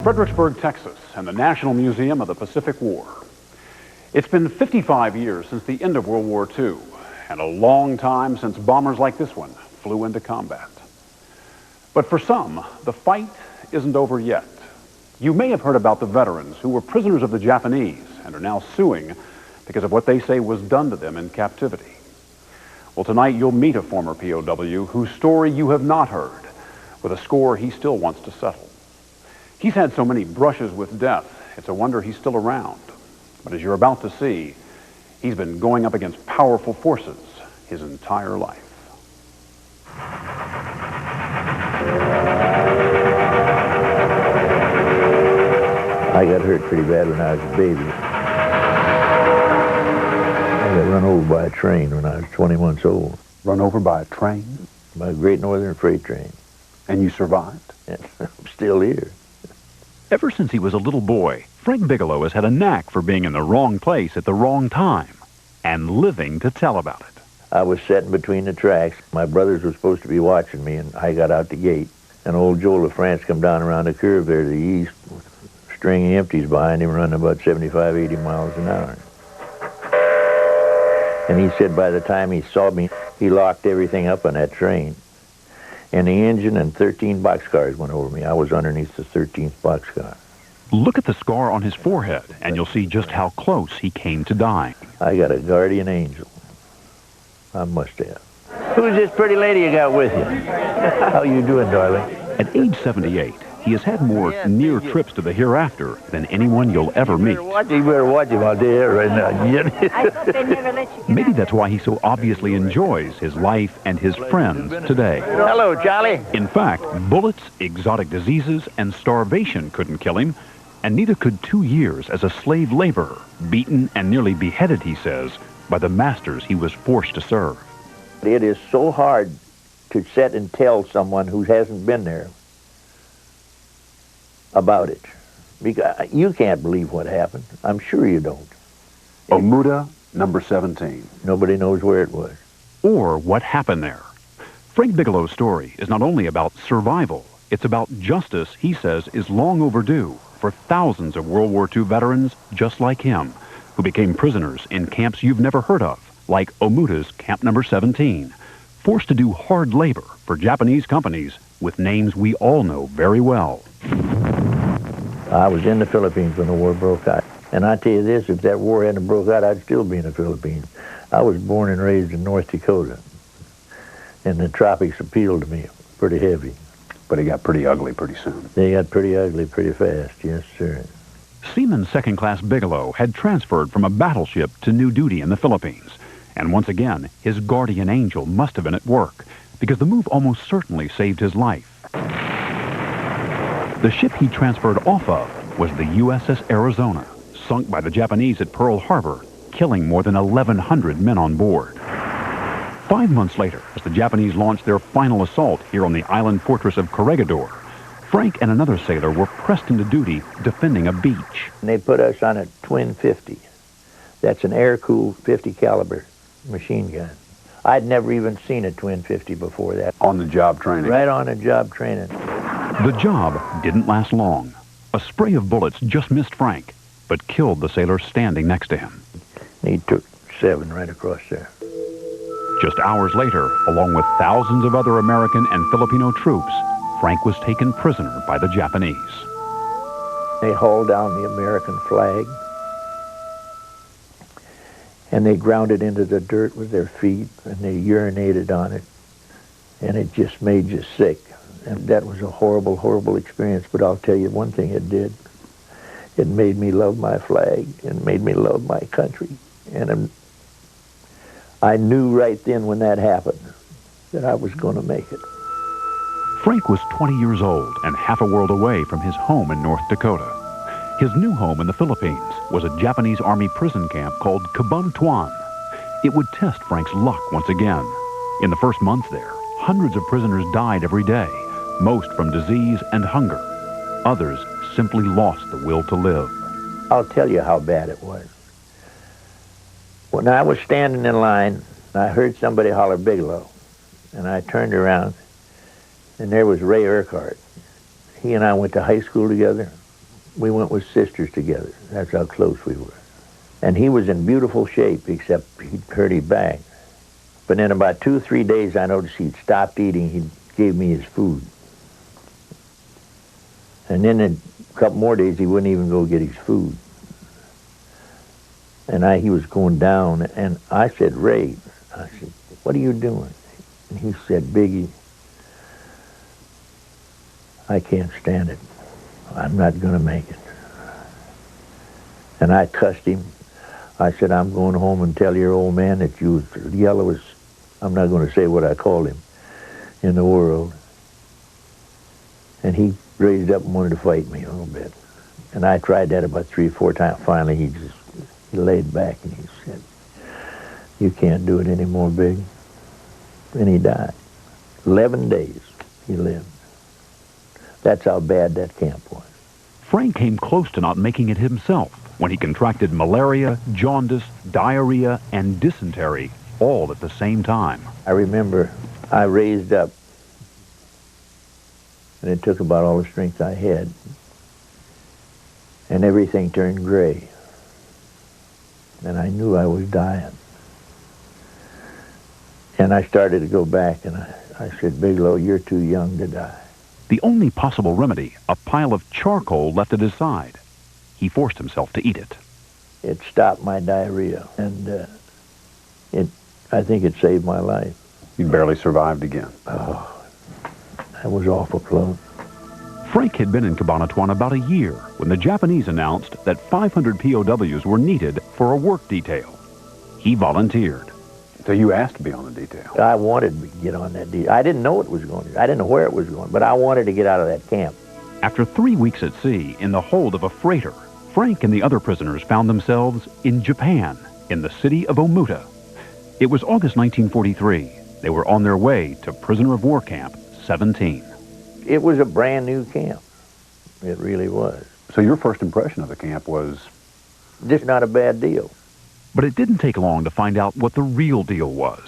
Fredericksburg, Texas, and the National Museum of the Pacific War. It's been 55 years since the end of World War II, and a long time since bombers like this one flew into combat. But for some, the fight isn't over yet. You may have heard about the veterans who were prisoners of the Japanese and are now suing because of what they say was done to them in captivity. Well, tonight you'll meet a former POW whose story you have not heard, with a score he still wants to settle. He's had so many brushes with death, it's a wonder he's still around. But as you're about to see, he's been going up against powerful forces his entire life. I got hurt pretty bad when I was a baby. I got run over by a train when I was 20 months old. Run over by a train? By a Great Northern freight train. And you survived? And I'm still here. Ever since he was a little boy, Frank Bigelow has had a knack for being in the wrong place at the wrong time and living to tell about it. I was sitting between the tracks. My brothers were supposed to be watching me, and I got out the gate. And old Joe LaFrance come down around the curve there to the east, stringing empties behind him, running about 75, 80 miles an hour. And he said by the time he saw me, he locked everything up on that train. And the engine and 13 boxcars went over me. I was underneath the 13th boxcar. Look at the scar on his forehead, and you'll see just how close he came to dying. I got a guardian angel. I must have. Who's this pretty lady you got with you? How you doing, darling? At age 78, he has had more near trips to the hereafter than anyone you'll ever meet. You better watch him out there right now. Maybe that's why he so obviously enjoys his life and his friends today. Hello, Charlie. In fact, bullets, exotic diseases, and starvation couldn't kill him, and neither could 2 years as a slave laborer, beaten and nearly beheaded, he says, by the masters he was forced to serve. It is so hard to sit and tell someone who hasn't been there about it. Because you can't believe what happened. I'm sure you don't. Omuda, number 17. Nobody knows where it was. Or what happened there. Frank Bigelow's story is not only about survival, it's about justice he says is long overdue for thousands of World War II veterans just like him, who became prisoners in camps you've never heard of, like Omuda's Camp Number 17, forced to do hard labor for Japanese companies with names we all know very well. I was in the Philippines when the war broke out. And I tell you this, if that war hadn't broke out, I'd still be in the Philippines. I was born and raised in North Dakota. And the tropics appealed to me pretty heavy. But it got pretty ugly pretty soon. They got pretty ugly pretty fast, yes, sir. Seaman Second Class Bigelow had transferred from a battleship to new duty in the Philippines. And once again, his guardian angel must have been at work, because the move almost certainly saved his life. The ship he transferred off of was the USS Arizona, sunk by the Japanese at Pearl Harbor, killing more than 1,100 men on board. 5 months later, as the Japanese launched their final assault here on the island fortress of Corregidor, Frank and another sailor were pressed into duty defending a beach. And they put us on a twin 50. That's an air-cooled 50 caliber machine gun. I'd never even seen a twin 50 before that. On the job training. Right on the job training. The job didn't last long. A spray of bullets just missed Frank, but killed the sailor standing next to him. He took 7 right across there. Just hours later, along with thousands of other American and Filipino troops, Frank was taken prisoner by the Japanese. They hauled down the American flag, and they ground it into the dirt with their feet, and they urinated on it, and it just made you sick. And that was a horrible, horrible experience, but I'll tell you one thing it did. It made me love my flag, and made me love my country. And I knew right then when that happened that I was going to make it. Frank was 20 years old and half a world away from his home in North Dakota. His new home in the Philippines was a Japanese Army prison camp called Cabanatuan. It would test Frank's luck once again. In the first month there, hundreds of prisoners died every day, most from disease and hunger. Others simply lost the will to live. I'll tell you how bad it was. When I was standing in line, I heard somebody holler Bigelow, and I turned around, and there was Ray Urquhart. He and I went to high school together. We went with sisters together. That's how close we were. And he was in beautiful shape, except he'd hurt his back. But in about 2 or 3 days, I noticed he'd stopped eating. He gave me his food. And then in a couple more days, he wouldn't even go get his food. And he was going down, and I said, Ray, I said, what are you doing? And he said, Biggie, I can't stand it. I'm not going to make it. And I cussed him. I said, I'm going home and tell your old man that you was the yellowest, I'm not going to say what I called him, in the world. And he raised up and wanted to fight me a little bit. And I tried that about 3 or 4 times. Finally, he laid back and he said, you can't do it anymore, Big. And he died. 11 days he lived. That's how bad that camp was. Frank came close to not making it himself when he contracted malaria, jaundice, diarrhea, and dysentery all at the same time. I remember I raised up, and it took about all the strength I had, and everything turned gray. And I knew I was dying. And I started to go back, and I said, Bigelow, you're too young to die. The only possible remedy, a pile of charcoal left at his side. He forced himself to eat it. It stopped my diarrhea, and I think it saved my life. You barely survived again. Oh, that was awful close. Frank had been in Cabanatuan about a year when the Japanese announced that 500 POWs were needed for a work detail. He volunteered. So you asked to be on the detail. I wanted to get on that detail. I didn't know it was going to. I didn't know where it was going, but I wanted to get out of that camp. After 3 weeks at sea in the hold of a freighter, Frank and the other prisoners found themselves in Japan, in the city of Omuta. It was August 1943. They were on their way to prisoner of war camp 17. It was a brand new camp. It really was. So your first impression of the camp was? Just not a bad deal. But it didn't take long to find out what the real deal was.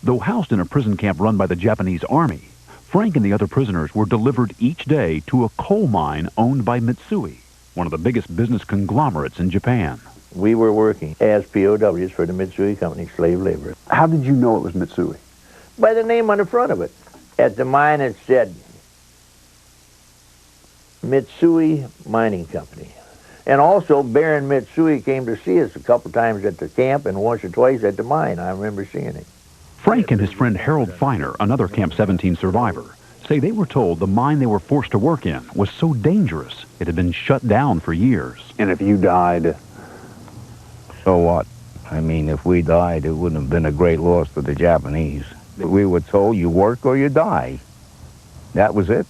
Though housed in a prison camp run by the Japanese Army, Frank and the other prisoners were delivered each day to a coal mine owned by Mitsui, one of the biggest business conglomerates in Japan. We were working as POWs for the Mitsui Company, slave labor. How did you know it was Mitsui? By the name on the front of it. At the mine it said Mitsui Mining Company. And also Baron Mitsui came to see us a couple times at the camp and once or twice at the mine. I remember seeing him. Frank and his friend Harold Feiner, another Camp 17 survivor, say they were told the mine they were forced to work in was so dangerous it had been shut down for years. And if you died? So what? I mean, if we died, it wouldn't have been a great loss to the Japanese. We were told you work or you die. That was it.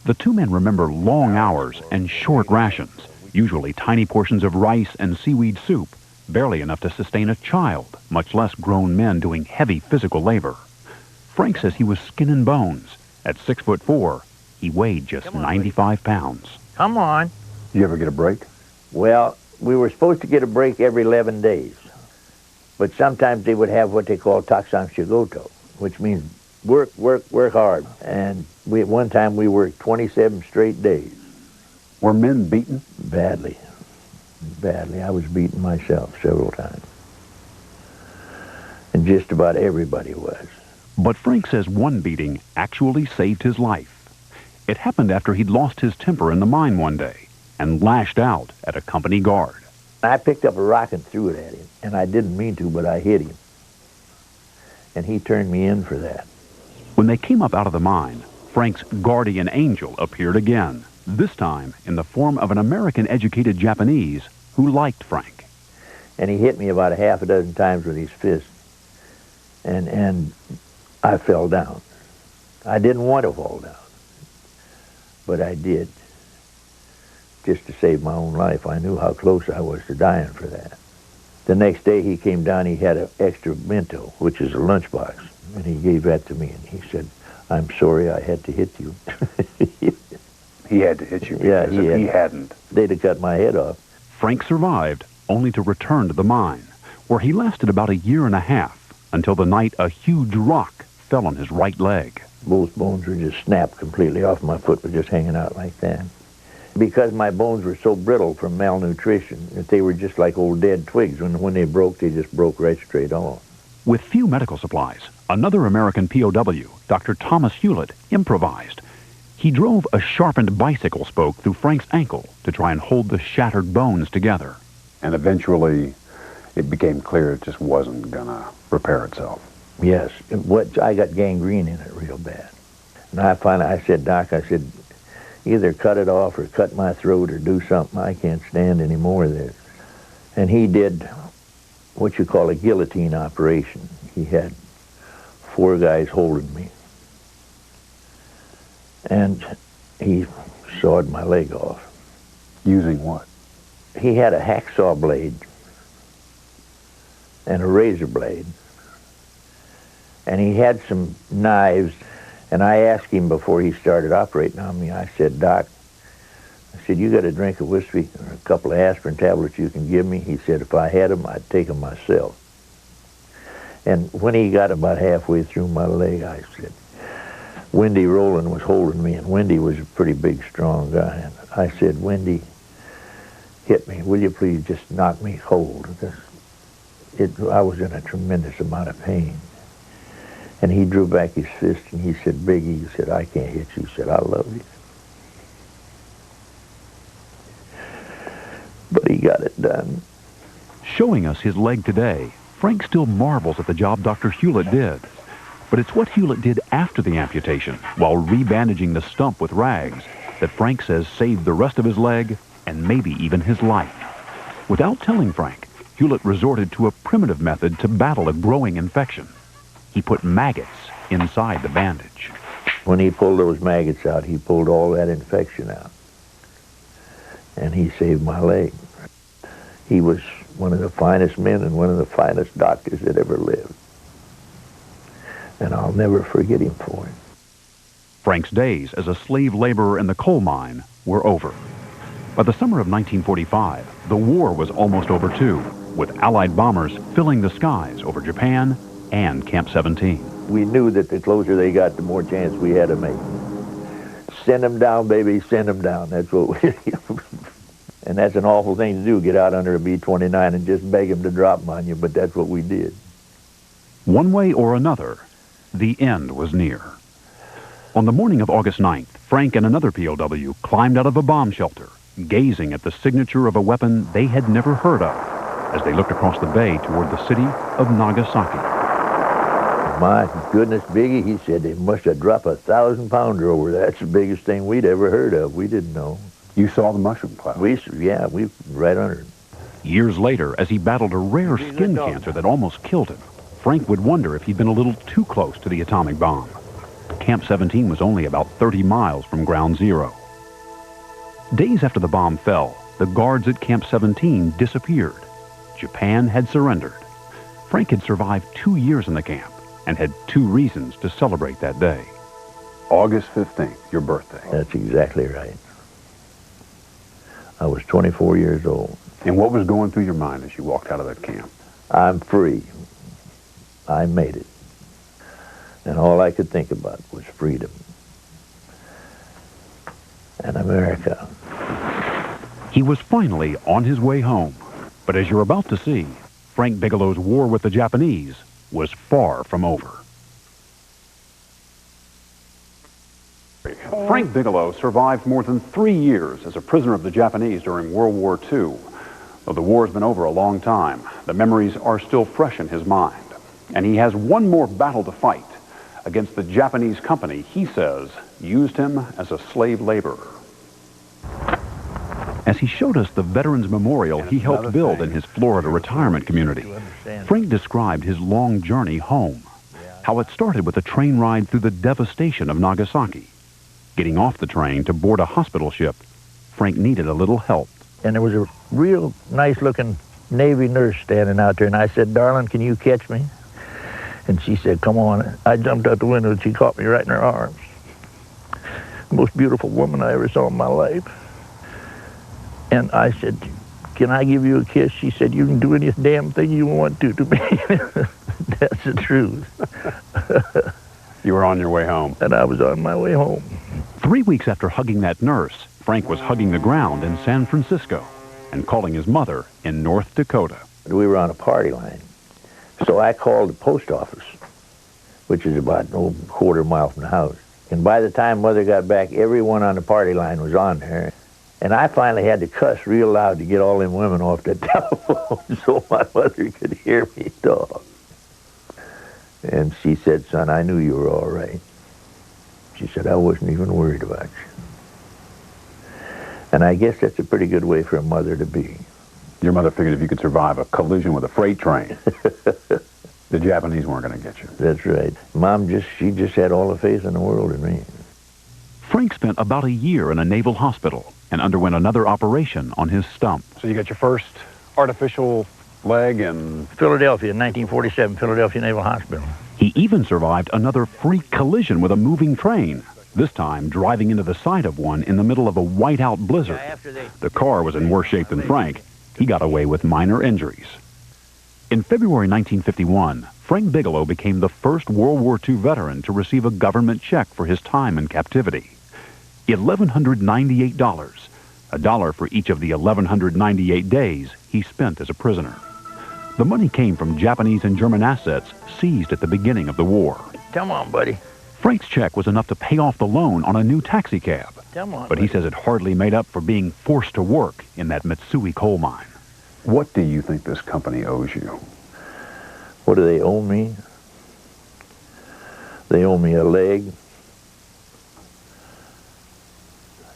The two men remember long hours and short rations, usually tiny portions of rice and seaweed soup, barely enough to sustain a child, much less grown men doing heavy physical labor. Frank says he was skin and bones. At 6'4", he weighed just 95 pounds. Come on. Did you ever get a break? Well, we were supposed to get a break every 11 days. But sometimes they would have what they call taksang shigoto, which means work hard. And at one time we worked 27 straight days. Were men beaten? Badly. Badly. I was beaten myself several times. And just about everybody was. But Frank says one beating actually saved his life. It happened after he'd lost his temper in the mine one day and lashed out at a company guard. I picked up a rock and threw it at him, and I didn't mean to, but I hit him. And he turned me in for that. When they came up out of the mine, Frank's guardian angel appeared again, this time in the form of an American-educated Japanese who liked Frank. And he hit me about a half a dozen times with his fist, and I fell down. I didn't want to fall down, but I did, just to save my own life. I knew how close I was to dying for that. The next day he came down, he had an extra bento, which is a lunchbox, and he gave that to me, and he said, I'm sorry I had to hit you. He had to hit you? Yeah, if he hadn't. They'd have cut my head off. Frank survived, only to return to the mine, where he lasted about a year and a half, until the night a huge rock fell on his right leg. Both bones were just snapped completely off. My foot was just hanging out like that. Because my bones were so brittle from malnutrition that they were just like old dead twigs. When they broke, they just broke right straight off. With few medical supplies, another American POW, Dr. Thomas Hewlett, improvised. He drove a sharpened bicycle spoke through Frank's ankle to try and hold the shattered bones together. And eventually, it became clear it just wasn't going to repair itself. Yes, I got gangrene in it real bad. And I said, Doc, I said, either cut it off or cut my throat or do something. I can't stand any more of this. And he did what you call a guillotine operation. He had 4 guys holding me. And he sawed my leg off. Using what? He had a hacksaw blade and a razor blade. And he had some knives. And I asked him before he started operating on me, I said, Doc, I said, you got a drink of whiskey or a couple of aspirin tablets you can give me? He said, if I had them, I'd take them myself. And when he got about halfway through my leg, I said, Wendy Rowland was holding me, and Wendy was a pretty big, strong guy. And I said, Wendy, hit me. Will you please just knock me cold? I was in a tremendous amount of pain. And he drew back his fist and he said, Biggie, he said, I can't hit you. He said, I love you. But he got it done. Showing us his leg today, Frank still marvels at the job Dr. Hewlett did. But it's what Hewlett did after the amputation, while rebandaging the stump with rags, that Frank says saved the rest of his leg and maybe even his life. Without telling Frank, Hewlett resorted to a primitive method to battle a growing infection. He put maggots inside the bandage. When he pulled those maggots out, he pulled all that infection out. And he saved my leg. He was one of the finest men and one of the finest doctors that ever lived. And I'll never forget him for it. Frank's days as a slave laborer in the coal mine were over. By the summer of 1945, the war was almost over too, with Allied bombers filling the skies over Japan and Camp 17. We knew that the closer they got, the more chance we had to make. Send them down, baby, send them down. That's what we... And that's an awful thing to do, get out under a B-29 and just beg them to drop them on you, but that's what we did. One way or another, the end was near. On the morning of August 9th, Frank and another POW climbed out of a bomb shelter, gazing at the signature of a weapon they had never heard of, as they looked across the bay toward the city of Nagasaki. My goodness, Biggie, he said they must have dropped a 1,000-pounder over there. That's the biggest thing we'd ever heard of. We didn't know. You saw the mushroom cloud? We right under it. Years later, as he battled a rare skin cancer that almost killed him, Frank would wonder if he'd been a little too close to the atomic bomb. Camp 17 was only about 30 miles from Ground Zero. Days after the bomb fell, the guards at Camp 17 disappeared. Japan had surrendered. Frank had survived 2 years in the camp and had 2 reasons to celebrate that day. August 15th, your birthday. That's exactly right. I was 24 years old. And what was going through your mind as you walked out of that camp? I'm free. I made it. And all I could think about was freedom. And America. He was finally on his way home. But as you're about to see, Frank Bigelow's war with the Japanese was far from over. Frank Bigelow survived more than 3 years as a prisoner of the Japanese during World War II. Though the war's been over a long time, the memories are still fresh in his mind. And he has one more battle to fight against the Japanese company he says used him as a slave laborer. As he showed us the Veterans Memorial he helped build in his Florida retirement community, Frank described his long journey home, how it started with a train ride through the devastation of Nagasaki. Getting off the train to board a hospital ship, Frank needed a little help. And there was a real nice-looking Navy nurse standing out there, and I said, "Darling, can you catch me?" And she said, "Come on." I jumped out the window, and she caught me right in her arms. The most beautiful woman I ever saw in my life. And I said, "Can I give you a kiss?" She said, "You can do any damn thing you want to me." That's the truth. You were on your way home. And I was on my way home. 3 weeks after hugging that nurse, Frank was hugging the ground in San Francisco and calling his mother in North Dakota. We were on a party line. So I called the post office, which is about a quarter mile from the house. And by the time Mother got back, everyone on the party line was on there. And I finally had to cuss real loud to get all them women off the telephone so my mother could hear me talk. And she said, "Son, I knew you were all right." She said, "I wasn't even worried about you." And I guess that's a pretty good way for a mother to be. Your mother figured if you could survive a collision with a freight train, the Japanese weren't going to get you. That's right. Mom she just had all the faith in the world in me. Frank spent about a year in a naval hospital and underwent another operation on his stump. So you got your first artificial leg in Philadelphia, 1947, Philadelphia Naval Hospital. He even survived another freak collision with a moving train, this time driving into the side of one in the middle of a whiteout blizzard. The car was in worse shape than Frank. He got away with minor injuries. In February 1951, Frank Bigelow became the first World War II veteran to receive a government check for his time in captivity. $1,198, a dollar for each of the 1,198 days he spent as a prisoner. The money came from Japanese and German assets seized at the beginning of the war. Come on, buddy. Frank's check was enough to pay off the loan on a new taxi cab. Come on, But he says it hardly made up for being forced to work in that Mitsui coal mine. What do you think this company owes you? What do they owe me? They owe me a leg.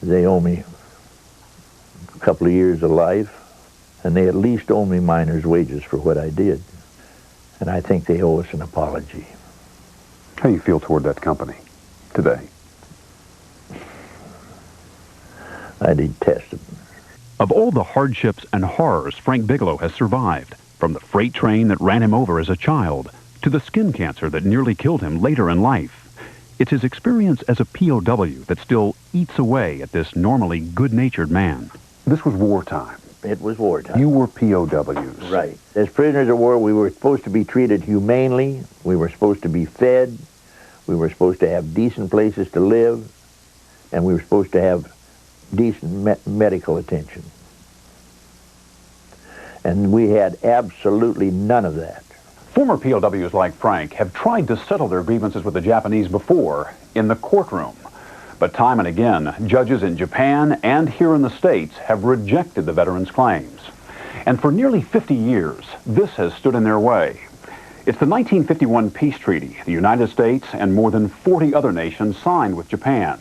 They owe me a couple of years of life. And they at least owe me miner's wages for what I did. And I think they owe us an apology. How do you feel toward that company today? I detest them. Of all the hardships and horrors Frank Bigelow has survived, from the freight train that ran him over as a child to the skin cancer that nearly killed him later in life, it's his experience as a POW that still eats away at this normally good-natured man. This was wartime. It was wartime. You were POWs. Right. As prisoners of war, we were supposed to be treated humanely. We were supposed to be fed. We were supposed to have decent places to live. And we were supposed to have decent medical attention. And we had absolutely none of that. Former POWs like Frank have tried to settle their grievances with the Japanese before in the courtroom. But time and again, judges in Japan and here in the States have rejected the veterans' claims. And for nearly 50 years, this has stood in their way. It's the 1951 peace treaty the United States and more than 40 other nations signed with Japan.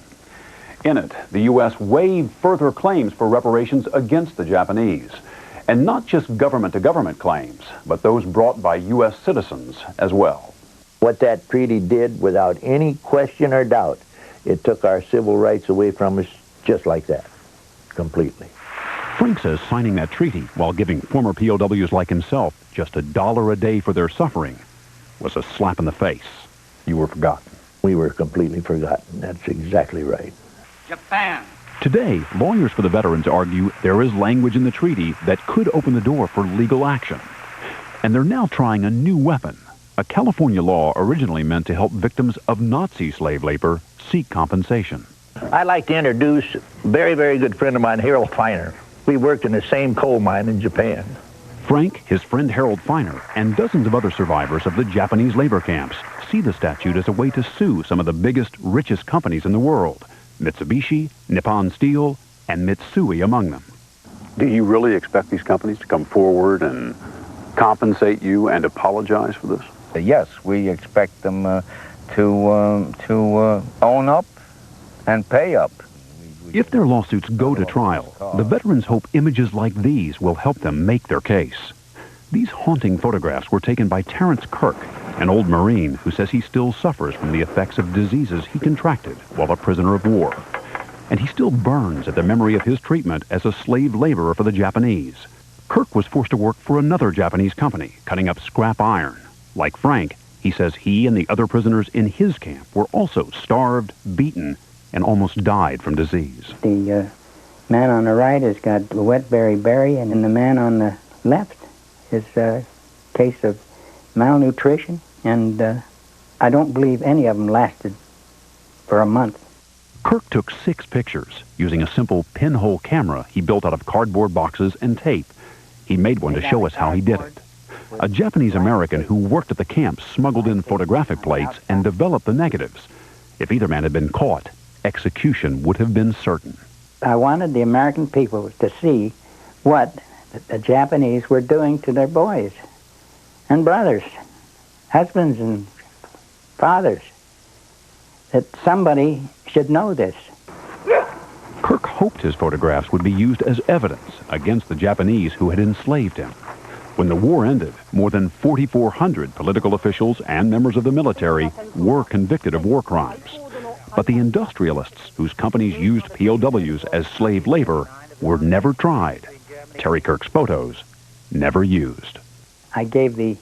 In it, the U.S. waived further claims for reparations against the Japanese. And not just government-to-government claims, but those brought by U.S. citizens as well. What that treaty did, without any question or doubt, it took our civil rights away from us just like that, completely. Frank says signing that treaty while giving former POWs like himself just $1 a day for their suffering was a slap in the face. You were forgotten. We were completely forgotten. That's exactly right. Japan. Today, lawyers for the veterans argue there is language in the treaty that could open the door for legal action. And they're now trying a new weapon, a California law originally meant to help victims of Nazi slave labor seek compensation. I'd like to introduce a very, very good friend of mine, Harold Feiner. We worked in the same coal mine in Japan. Frank, his friend Harold Feiner, and dozens of other survivors of the Japanese labor camps see the statute as a way to sue some of the biggest, richest companies in the world, Mitsubishi, Nippon Steel, and Mitsui among them. Do you really expect these companies to come forward and compensate you and apologize for this? Yes, we expect them to own up and pay up. If their lawsuits go to trial, the veterans hope images like these will help them make their case. These haunting photographs were taken by Terrence Kirk, an old Marine who says he still suffers from the effects of diseases he contracted while a prisoner of war. And he still burns at the memory of his treatment as a slave laborer for the Japanese. Kirk was forced to work for another Japanese company, cutting up scrap iron. Like Frank, he says he and the other prisoners in his camp were also starved, beaten, and almost died from disease. The man on the right has got wet beriberi, and the man on the left is a case of malnutrition, and I don't believe any of them lasted for a month. Kirk took 6 pictures using a simple pinhole camera he built out of cardboard boxes and tape. He made one to show us how he did it. A Japanese American who worked at the camp smuggled in photographic plates and developed the negatives. If either man had been caught, execution would have been certain. I wanted the American people to see what the Japanese were doing to their boys and brothers, husbands and fathers, that somebody should know this. Kirk hoped his photographs would be used as evidence against the Japanese who had enslaved him. When the war ended, more than 4,400 political officials and members of the military were convicted of war crimes. But the industrialists whose companies used POWs as slave labor were never tried. Terry Kirk's photos never used. I gave the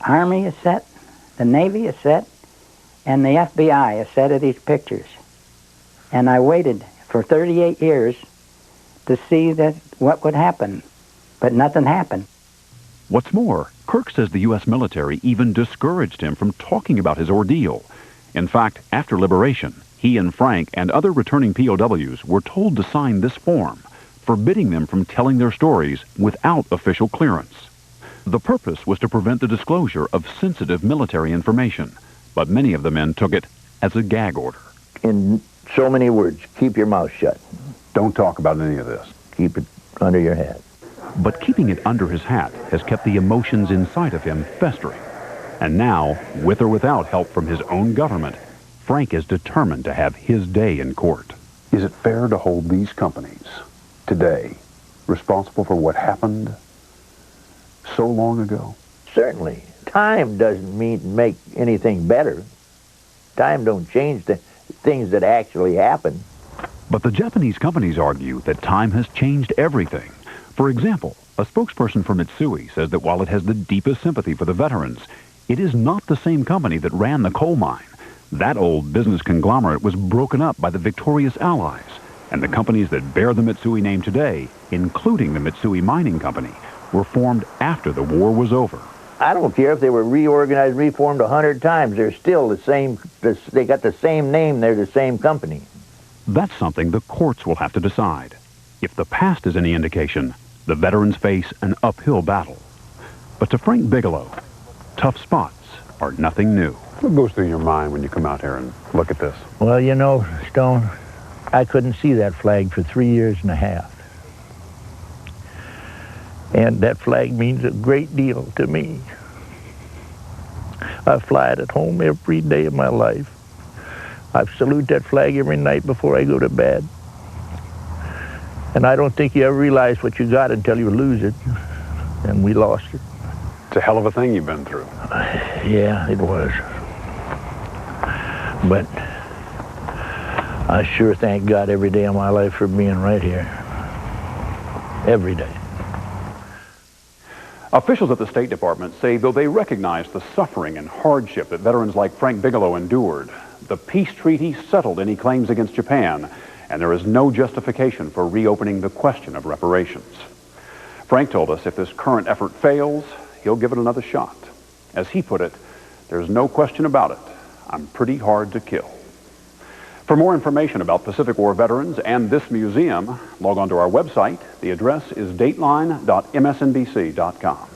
Army a set, the Navy a set, and the FBI a set of these pictures. And I waited for 38 years to see what would happen, but nothing happened. What's more, Kirk says the U.S. military even discouraged him from talking about his ordeal. In fact, after liberation, he and Frank and other returning POWs were told to sign this form, forbidding them from telling their stories without official clearance. The purpose was to prevent the disclosure of sensitive military information, but many of the men took it as a gag order. In so many words, keep your mouth shut. Don't talk about any of this. Keep it under your hat. But keeping it under his hat has kept the emotions inside of him festering. And now, with or without help from his own government, Frank is determined to have his day in court. Is it fair to hold these companies today responsible for what happened so long ago? Certainly. Time doesn't make anything better. Time don't change the things that actually happen. But the Japanese companies argue that time has changed everything. For example, a spokesperson for Mitsui says that while it has the deepest sympathy for the veterans, it is not the same company that ran the coal mine. That old business conglomerate was broken up by the victorious Allies, and the companies that bear the Mitsui name today, including the Mitsui Mining Company, were formed after the war was over. I don't care if they were reorganized, reformed 100 times. They're still the same. They got the same name. They're the same company. That's something the courts will have to decide. If the past is any indication, the veterans face an uphill battle. But to Frank Bigelow, tough spots are nothing new. What goes through your mind when you come out here and look at this? Well, you know, Stone, I couldn't see that flag for 3 years and a half. And that flag means a great deal to me. I fly it at home every day of my life. I salute that flag every night before I go to bed. And I don't think you ever realize what you got until you lose it. And we lost it. It's a hell of a thing you've been through. Yeah, it was. But I sure thank God every day of my life for being right here. Every day. Officials at the State Department say though they recognize the suffering and hardship that veterans like Frank Bigelow endured, the peace treaty settled any claims against Japan, and there is no justification for reopening the question of reparations. Frank told us if this current effort fails, he'll give it another shot. As he put it, there's no question about it. I'm pretty hard to kill. For more information about Pacific War veterans and this museum, log on to our website. The address is dateline.msnbc.com.